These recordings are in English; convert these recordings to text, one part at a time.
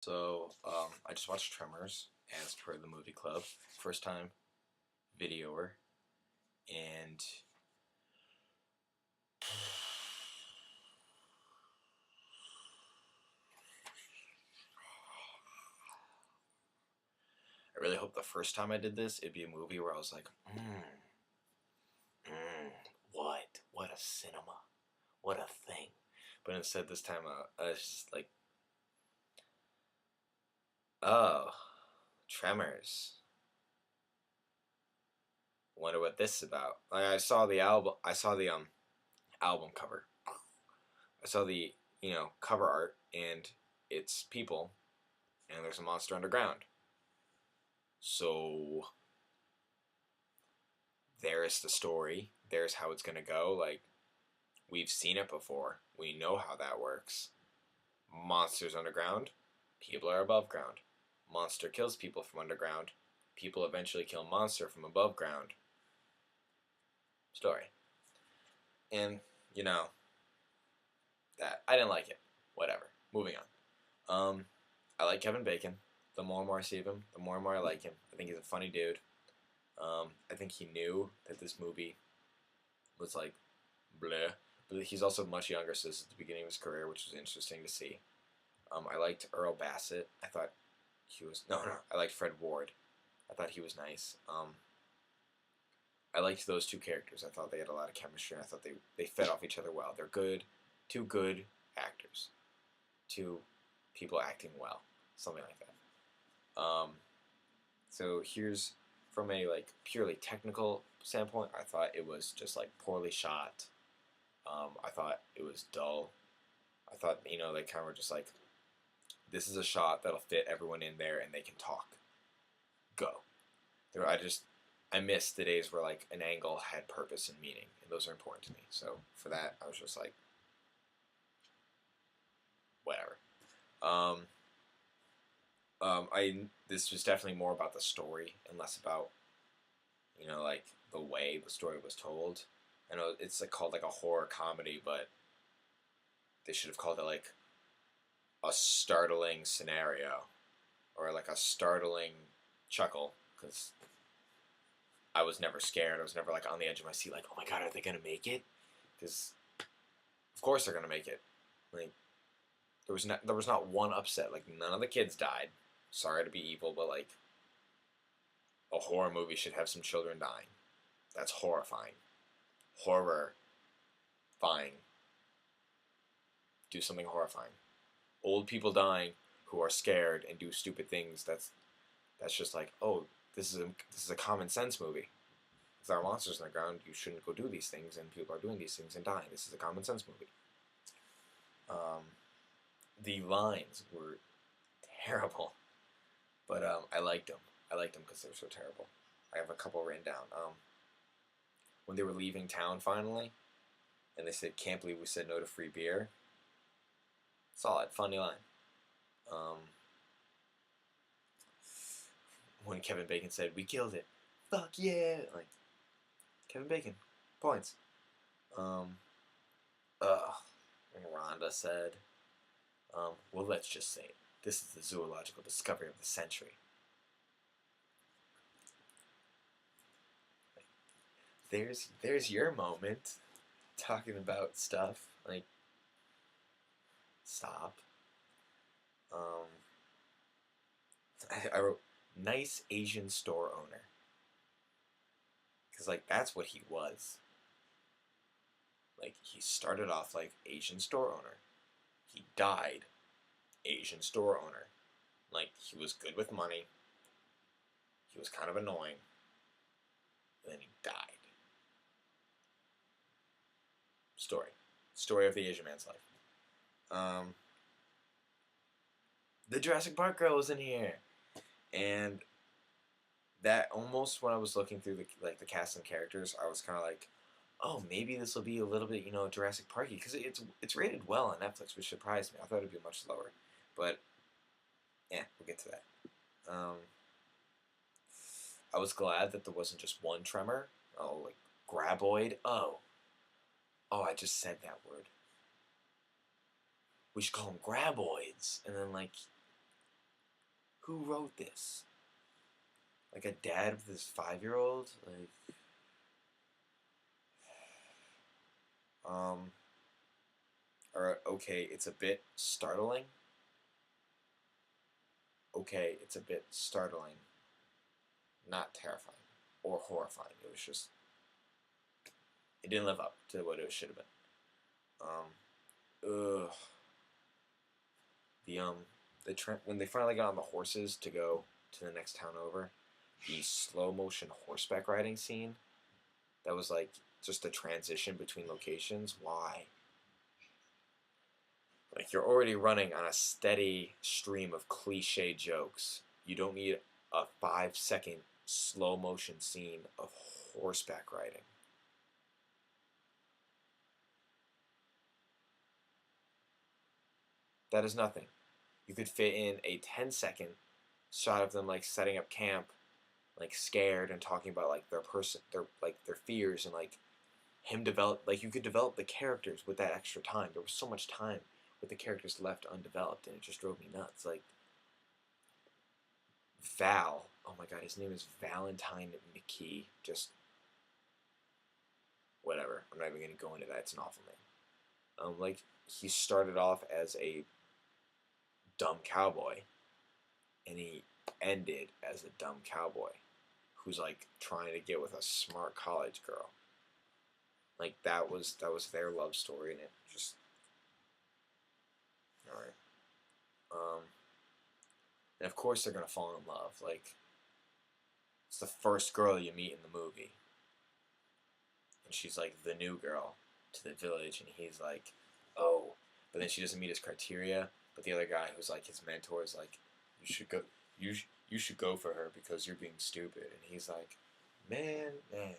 I just watched Tremors as per the movie club. First time videoer, and I really hope the first time I did this, it'd be a movie where I was like, mm, what a cinema, what a thing. But instead, this time I was just like, oh, Tremors. Wonder what this is about. Like, I saw the album. I saw the album cover. I saw the cover art, and it's people, and there's a monster underground. So there's the story. There's how it's gonna go. Like, we've seen it before. We know how that works. Monsters underground. People are above ground. Monster kills people from underground. People eventually kill monster from above ground. Story. And that I didn't like it. Whatever. Moving on. I like Kevin Bacon. The more and more I see of him, the more and more I like him. I think he's a funny dude. I think he knew that this movie was like bleh, but he's also much younger, so this is the beginning of his career, which was interesting to see. I liked Earl Bassett. I thought he was no. I liked Fred Ward. I thought he was nice. I liked those two characters. I thought they had a lot of chemistry. I thought they fed off each other well. They're good, two good actors, two people acting well, something like that. So here's from a like purely technical standpoint. I thought it was just like poorly shot. I thought it was dull. I thought they kind of were just like, this is a shot that'll fit everyone in there and they can talk. Go. I miss the days where like an angle had purpose and meaning, and those are important to me. So for that, I was just like, whatever. This was definitely more about the story and less about like the way the story was told. I know it's like called like a horror comedy, but they should have called it like a startling scenario or like a startling chuckle, because I was never scared. I was never like on the edge of my seat, like, oh my god, are they gonna make it? Because of course they're gonna make it. Like there was not one upset. Like none of the kids died. Sorry to be evil, but like a horror movie should have some children dying. That's horrifying. Horror. Fine. Do something horrifying. Old people dying who are scared and do stupid things. That's just like, oh, this is a common sense movie. If there are monsters in the ground, you shouldn't go do these things, and people are doing these things and dying. This is a common sense movie. The lines were terrible, but I liked them. I liked them because they were so terrible. I have a couple written down. When they were leaving town finally, and they said, "Can't believe we said no to free beer." Solid, funny line. When Kevin Bacon said, "We killed it," fuck yeah! Like Kevin Bacon, points. And Rhonda said, "Well, let's just say it. This is the zoological discovery of the century." There's your moment talking about stuff like stop. I wrote nice Asian store owner because like that's what he was. Like he started off like Asian store owner. He died Asian store owner. Like he was good with money. He was kind of annoying. And then he died. Story of the Asian man's life. The Jurassic Park girl was in here, and that almost when I was looking through the cast and characters, I was kind of like, oh, maybe this will be a little bit Jurassic Parky, because it's rated well on Netflix, which surprised me. I thought it'd be much lower, but yeah, we'll get to that. I was glad that there wasn't just one Tremor. Oh, like graboid. Oh, I just said that word. We should call them graboids, and then like Who wrote this? Like a dad with his 5-year-old? Like, or okay, it's a bit startling. Okay, it's a bit startling. Not terrifying or horrifying. It was just, it didn't live up to what it should have been. Ugh. When they finally got on the horses to go to the next town over, the slow motion horseback riding scene, that was like just a transition between locations. Why? Like, you're already running on a steady stream of cliche jokes. You don't need a 5-second slow motion scene of horseback riding. That is nothing. You could fit in a 10-second shot of them like setting up camp, like scared and talking about like their fears, and like him develop, like you could develop the characters with that extra time. There was so much time with the characters left undeveloped, and it just drove me nuts. Like Val, oh my god, his name is Valentine McKee. Just whatever. I'm not even gonna go into that. It's an awful name. Like he started off as a dumb cowboy, and he ended as a dumb cowboy who's like trying to get with a smart college girl. Like that was their love story, and it just all right. And of course they're gonna fall in love. Like it's the first girl you meet in the movie, and she's like the new girl to the village, and he's like, oh, but then she doesn't meet his criteria. But the other guy who's like his mentor is like, you should go, you should go for her because you're being stupid. And he's like, man. And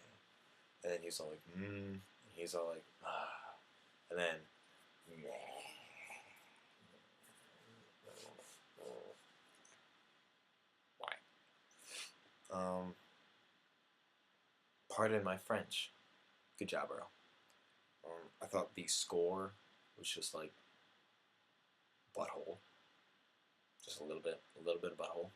then he's all like, and he's all like, ah. And then, why? Pardon my French. Good job, bro. I thought the score was just like butthole. Just a little bit of butthole.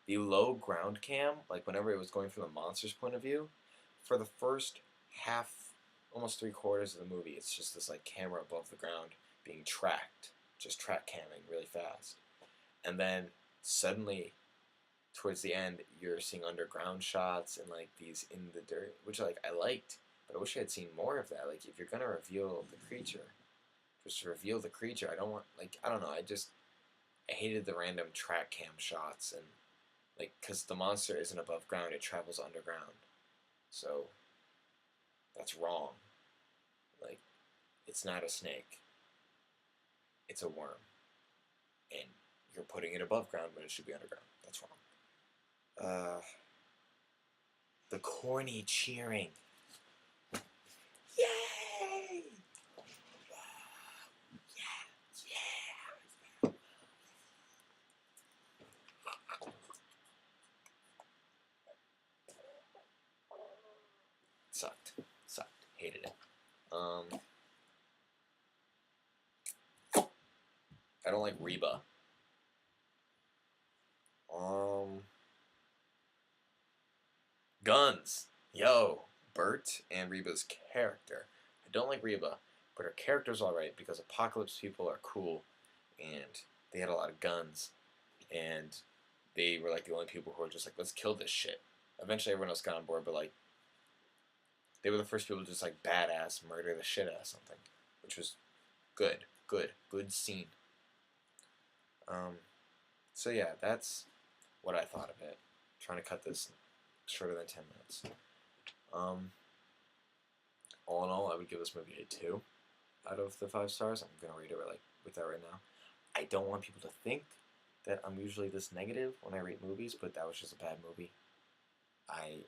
The low ground cam, like whenever it was going from the monster's point of view, for the first half, almost 3/4 of the movie, it's just this like camera above the ground being tracked, just track camming really fast. And then suddenly, towards the end, you're seeing underground shots and like these in the dirt, which like I liked, but I wish I had seen more of that. Like if you're gonna reveal the creature, just reveal the creature. I don't want, like, I don't know, I hated the random track cam shots, and like, because the monster isn't above ground, it travels underground, so that's wrong. Like, it's not a snake, it's a worm, and you're putting it above ground when it should be underground. That's wrong. The corny cheering. Yay! Sucked. Hated it. I don't like Reba. Guns. Yo, Bert and Reba's character. I don't like Reba, but her character's alright because apocalypse people are cool, and they had a lot of guns, and they were like the only people who were just like, let's kill this shit. Eventually everyone else got on board, but like, they were the first people to just like badass murder the shit out of something, which was good scene. So yeah, that's what I thought of it. I'm trying to cut this shorter than 10 minutes. All in all, I would give this movie a 2 out of the 5 stars. I'm gonna rate it like with that right now. I don't want people to think that I'm usually this negative when I rate movies, but that was just a bad movie. I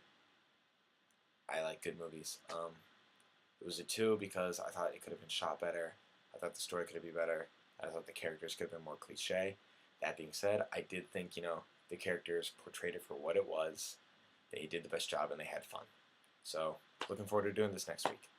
like good movies. It was a 2 because I thought it could have been shot better. I thought the story could have been better. I thought the characters could have been more cliche. That being said, I did think, the characters portrayed it for what it was. They did the best job and they had fun. So, looking forward to doing this next week.